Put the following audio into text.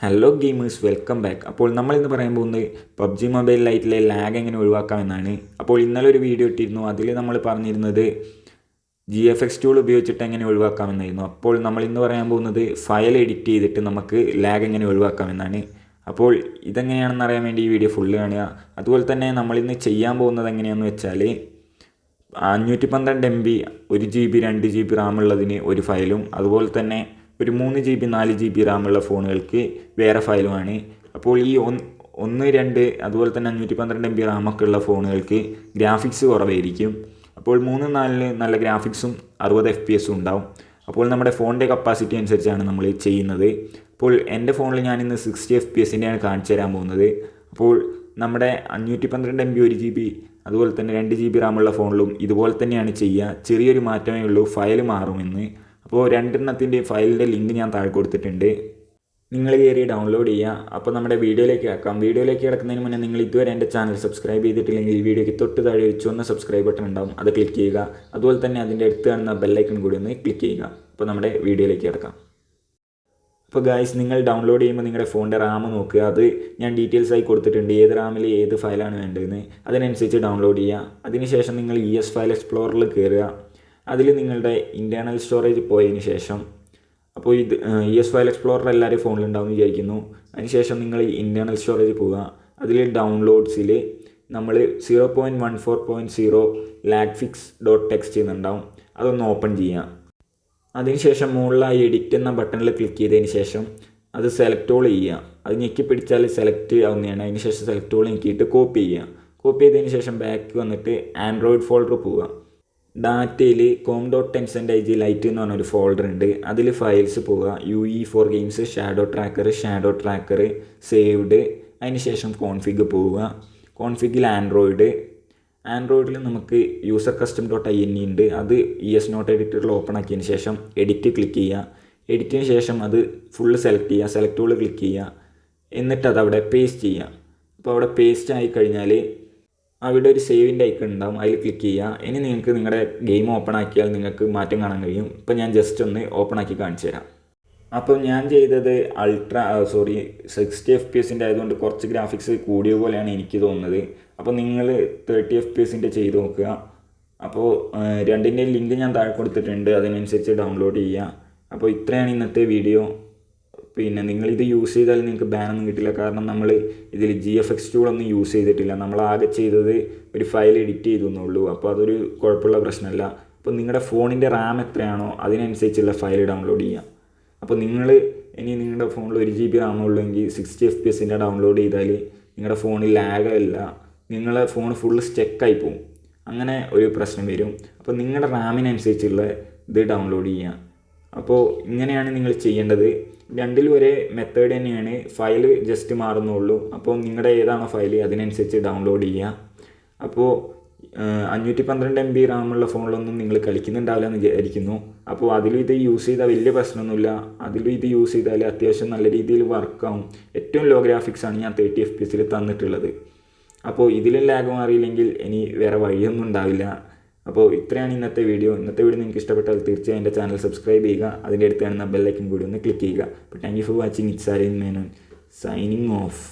Hello gamers, welcome back. അപ്പോൾ നമ്മളിന്ന് പറയാൻ പോകുന്നത് പബ്ജി മൊബൈൽ ലൈറ്റിലെ ലാഗ് എങ്ങനെ ഒഴിവാക്കാമെന്നാണ്. അപ്പോൾ ഇന്നലെ ഒരു വീഡിയോ ഇട്ടിരുന്നു. അതിൽ നമ്മൾ പറഞ്ഞിരുന്നത് GFX ടൂൾ ഉപയോഗിച്ചിട്ട് എങ്ങനെ ഒഴിവാക്കാമെന്നായിരുന്നു. അപ്പോൾ നമ്മൾ ഇന്ന് പറയാൻ പോകുന്നത് ഫയൽ എഡിറ്റ് ചെയ്തിട്ട് നമുക്ക് ലാഗ് എങ്ങനെ ഒഴിവാക്കാമെന്നാണ്. അപ്പോൾ ഇതെങ്ങനെയാണെന്ന് അറിയാൻ വേണ്ടി ഈ വീഡിയോ ഫുള്ള് കാണുക. അതുപോലെ തന്നെ നമ്മളിന്ന് ചെയ്യാൻ പോകുന്നത് എങ്ങനെയാണെന്ന് വെച്ചാൽ 512 MB 1 GB 2 GB റാം ഉള്ളതിന് ഒരു ഫയലും, അതുപോലെ തന്നെ ഒരു 3 GB 4 GB റാമുള്ള ഫോണുകൾക്ക് വേറെ ഫയലുമാണ്. അപ്പോൾ ഈ 1, 2 അതുപോലെ തന്നെ 512 MB റാമൊക്കെ ഉള്ള ഫോണുകൾക്ക് ഗ്രാഫിക്സ് കുറവായിരിക്കും. അപ്പോൾ 3, 4 നല്ല ഗ്രാഫിക്സും 60 FPS ഉണ്ടാവും. അപ്പോൾ നമ്മുടെ ഫോണിൻ്റെ കപ്പാസിറ്റി അനുസരിച്ചാണ് നമ്മൾ ചെയ്യുന്നത്. അപ്പോൾ എൻ്റെ ഫോണിൽ ഞാനിന്ന് 60 FPS കാണിച്ചു തരാൻ പോകുന്നത്. അപ്പോൾ നമ്മുടെ 512 MB 1 GB അതുപോലെ തന്നെ 2 GB റാമുള്ള ഫോണിലും ഇതുപോലെ തന്നെയാണ് ചെയ്യുക. ചെറിയൊരു മാറ്റമേ ഉള്ളൂ, ഫയൽ മാറുമെന്ന്. അപ്പോൾ രണ്ടെണ്ണത്തിൻ്റെ ഫയലിൻ്റെ ലിങ്ക് ഞാൻ താഴെ കൊടുത്തിട്ടുണ്ട്, നിങ്ങൾ കയറി ഡൗൺലോഡ് ചെയ്യുക. അപ്പോൾ നമ്മുടെ വീഡിയോയിലേക്ക് കിടക്കാം. വീഡിയോയിലേക്ക് കിടക്കുന്നതിന് മുന്നേ നിങ്ങൾ ഇതുവരെ എൻ്റെ ചാനൽ സബ്സ്ക്രൈബ് ചെയ്തിട്ടില്ലെങ്കിൽ ഈ വീഡിയോയ്ക്ക് തൊട്ട് താഴെ ഒരു ചുവന്ന സബ്സ്ക്രൈബ് ബട്ടൺ ഉണ്ടാവും, അത് ക്ലിക്ക് ചെയ്യുക. അതുപോലെ തന്നെ അതിൻ്റെ അടുത്ത് കാണുന്ന ബെല്ലൈക്കൺ കൂടി ഒന്ന് ക്ലിക്ക് ചെയ്യുക. അപ്പോൾ നമ്മുടെ വീഡിയോയിലേക്ക് കിടക്കാം. അപ്പോൾ ഗായ്സ്, നിങ്ങൾ ഡൗൺലോഡ് ചെയ്യുമ്പോൾ നിങ്ങളുടെ ഫോണിൻ്റെ റാം നോക്കുക. അത് ഞാൻ ഡീറ്റെയിൽസ് ആയി കൊടുത്തിട്ടുണ്ട്, ഏത് റാമിൽ ഏത് ഫയലാണ് വേണ്ടതെന്ന്. അതിനനുസരിച്ച് ഡൗൺലോഡ് ചെയ്യുക. അതിനുശേഷം നിങ്ങൾ ഫയൽ എക്സ്പ്ലോററിൽ കയറുക. അതിൽ നിങ്ങളുടെ ഇൻറ്റേർണൽ സ്റ്റോറേജ് പോയതിന് ശേഷം, അപ്പോൾ ഇത് ഫയൽ എക്സ്പ്ലോറർ എല്ലാവരും ഫോണിലുണ്ടാവുമെന്ന് വിചാരിക്കുന്നു. അതിനുശേഷം നിങ്ങൾ ഇൻറ്റേർണൽ സ്റ്റോറേജ് പോവുക. അതിൽ ഡൗൺലോഡ്സിൽ നമ്മൾ 0.14.0 lagfix.txt എന്നുണ്ടാവും, അതൊന്ന് ഓപ്പൺ ചെയ്യുക. അതിനുശേഷം മുകളിലായി എഡിറ്റ് എന്ന ബട്ടണിൽ ക്ലിക്ക് ചെയ്തതിന് ശേഷം അത് സെലക്ട് ഓൾ ചെയ്യുക. അത് ഞെക്കി പിടിച്ചാൽ സെലക്ട് ആവുന്നതാണ്. അതിനുശേഷം സെലക്ട് ഓൾ ഞെക്കിയിട്ട് കോപ്പി ചെയ്യുക. കോപ്പി ചെയ്തതിന് ശേഷം ബാക്ക് വന്നിട്ട് ആൻഡ്രോയിഡ് ഫോൾഡർ പോവുക. ഡാറ്റയിൽ com.tencent.ig ലൈറ്റ് എന്ന് പറഞ്ഞൊരു ഫോൾഡർ ഉണ്ട്. അതിൽ ഫയൽസ് പോവുക. UE4 games, shadow tracker saved. അതിനുശേഷം കോൺഫിഗ് പോവുക. കോൺഫിഗിൽ ആൻഡ്രോയിഡിൽ നമുക്ക് യൂസർ custom.ini ഉണ്ട്. അത് ES നോട്ട് എഡിറ്ററിൽ ഓപ്പൺ ആക്കിയതിന് ശേഷം എഡിറ്റ് ക്ലിക്ക് ചെയ്യുക. എഡിറ്റിന് ശേഷം അത് ഫുള്ള് സെലക്ട് ചെയ്യുക. സെലക്ട് ടൂൾ ക്ലിക്ക് ചെയ്യുക. എന്നിട്ട് അതവിടെ പേസ്റ്റ് ചെയ്യുക. അപ്പോൾ അവിടെ പേസ്റ്റ് ആയി കഴിഞ്ഞാൽ അവിടെ ഒരു സേവിൻ്റെ ഐക്കൺ ഉണ്ടാവും, അതിൽ ക്ലിക്ക് ചെയ്യുക. ഇനി നിങ്ങൾക്ക് നിങ്ങളുടെ ഗെയിം ഓപ്പൺ ആക്കിയാൽ നിങ്ങൾക്ക് മാറ്റം കാണാൻ കഴിയും. ഇപ്പോൾ ഞാൻ ജസ്റ്റ് ഒന്ന് ഓപ്പൺ ആക്കി കാണിച്ചു തരാം. അപ്പോൾ ഞാൻ ചെയ്തത് 60 FPS ആയതുകൊണ്ട് കുറച്ച് ഗ്രാഫിക്സ് കൂടിയ പോലെയാണ് എനിക്ക് തോന്നുന്നത്. അപ്പോൾ നിങ്ങൾ 30 FPS ചെയ്ത് നോക്കുക. അപ്പോൾ രണ്ടിൻ്റെ ലിങ്ക് ഞാൻ താഴെ കൊടുത്തിട്ടുണ്ട്, അതിനനുസരിച്ച് ഡൗൺലോഡ് ചെയ്യുക. അപ്പോൾ ഇത്രയാണ് ഇന്നത്തെ വീഡിയോ. പിന്നെ നിങ്ങളിത് യൂസ് ചെയ്താൽ നിങ്ങൾക്ക് ബാനൊന്നും കിട്ടില്ല, കാരണം നമ്മൾ ഇതിൽ GFX ടൂളൊന്നും യൂസ് ചെയ്തിട്ടില്ല. നമ്മൾ ആകെ ചെയ്തത് ഒരു ഫയൽ എഡിറ്റ് ചെയ്തു എന്നുള്ളൂ. അപ്പോൾ അതൊരു കുഴപ്പമുള്ള പ്രശ്നമല്ല. അപ്പോൾ നിങ്ങളുടെ ഫോണിൻ്റെ റാം എത്രയാണോ അതിനനുസരിച്ചുള്ള ഫയൽ ഡൗൺലോഡ് ചെയ്യുക. അപ്പോൾ നിങ്ങളുടെ ഫോണിൽ 1 GB റാമുള്ളെങ്കിൽ 60 FPS ഡൗൺലോഡ് ചെയ്താൽ നിങ്ങളുടെ ഫോണിൽ ലാഗല്ല, നിങ്ങളുടെ ഫോൺ ഫുള്ള് സ്റ്റക്കായി പോകും. അങ്ങനെ ഒരു പ്രശ്നം വരും. അപ്പോൾ നിങ്ങളുടെ റാമിനനുസരിച്ചുള്ള ഇത് ഡൗൺലോഡ് ചെയ്യുക. അപ്പോൾ ഇങ്ങനെയാണ് നിങ്ങൾ ചെയ്യേണ്ടത്. രണ്ടിലും ഒരേ മെത്തേഡ് തന്നെയാണ്, ഫയൽ ജസ്റ്റ് മാറുന്നുള്ളൂ. അപ്പോൾ നിങ്ങളുടെ ഏതാണോ ഫയൽ അതിനനുസരിച്ച് ഡൗൺലോഡ് ചെയ്യുക. അപ്പോൾ 512 MB റാമുള്ള ഫോണിലൊന്നും നിങ്ങൾ കളിക്കുന്നുണ്ടാവില്ല എന്ന് വിചാരിക്കുന്നു. അപ്പോൾ അതിലും ഇത് യൂസ് ചെയ്താൽ വലിയ പ്രശ്നമൊന്നുമില്ല. അതിലും ഇത് യൂസ് ചെയ്താൽ അത്യാവശ്യം നല്ല രീതിയിൽ വർക്കാവും. ഏറ്റവും ലോ ഗ്രാഫിക്സാണ് ഞാൻ 30 FPS തന്നിട്ടുള്ളത്. അപ്പോൾ ഇതിലും ലാഗ് മാറിയില്ലെങ്കിൽ ഇനി വേറെ വഴിയൊന്നും ഉണ്ടാവില്ല. അപ്പോൾ ഇത്രയാണ് ഇന്നത്തെ വീഡിയോ. നിങ്ങൾക്ക് ഇഷ്ടപ്പെട്ടാൽ തീർച്ചയായും എൻ്റെ ചാനൽ സബ്സ്ക്രൈബ് ചെയ്യുക. അതിൻ്റെ അടുത്ത് കാണുന്ന ബെല്ലൈക്കൻ കൂടി ഒന്ന് ക്ലിക്ക് ചെയ്യുക. അപ്പോൾ thank you for watching. It's Aryan Menon signing off.